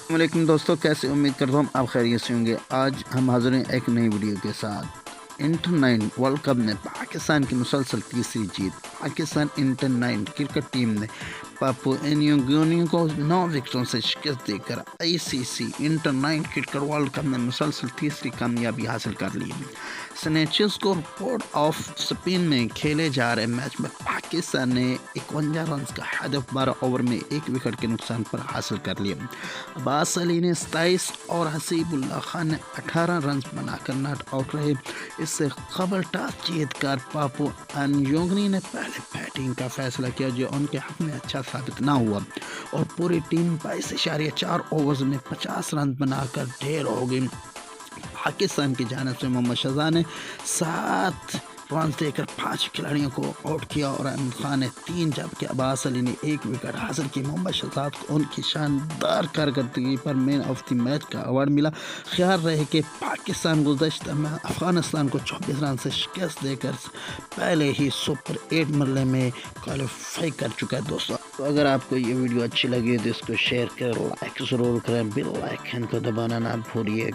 السلام علیکم دوستوں، کیسے؟ امید کرتا ہوں آپ خیریت سے ہوں گے۔ آج ہم حاضر ہیں ایک نئی ویڈیو کے ساتھ۔ انٹر 9 ورلڈ کپ میں پاکستان کی مسلسل تیسری جیت۔ پاکستان انٹر 9 کرکٹ ٹیم نے پاپو نیو گینی کو 9 وکٹوں سے شکست دے کر آئی سی سی انٹر 9 کرکٹ ورلڈ کپ میں مسلسل تیسری کامیابی حاصل کر لی۔ سنیچرز کو پورٹ آف اسپین میں کھیلے جا رہے میچ میں پاکستان نے 51 رنز کا ہدف 12 اوور میں 1 وکٹ کے نقصان پر حاصل کر لیا۔ عباس علی نے 27 اور حسیب اللہ خان نے 18 رنز بنا کر ناٹ آؤٹ رہے۔ اس سے قبل ٹاس جیت کر پاپو نیوگنی نے پہلے بیٹنگ کا فیصلہ کیا، جو ان کے حق میں اچھا ثابت نہ ہوا اور پوری ٹیم 22.4 اوورز میں 50 رنز بنا کر ڈھیر ہو گئی۔ پاکستان کی جانب سے محمد شہزاد نے 7 رنز دے کر 5 کھلاڑیوں کو آؤٹ کیا اور احمد خان نے 3 جبکہ عباس علی نے 1 وکٹ حاصل کی۔ محمد شہزاد کو ان کی شاندار کارکردگی پر مین آف دی میچ کا ایوارڈ ملا۔ خیال رہے کہ پاکستان گزشتہ میں افغانستان کو 24 رن سے شکست دے کر پہلے ہی سپر 8 مرحلے میں کوالیفائی کر چکا ہے۔ دوستوں، اگر آپ کو یہ ویڈیو اچھی لگی تو اس کو شیئر کر لائک ضرور کریں، بیل آئیکن کو دبانا نہ بھولیے۔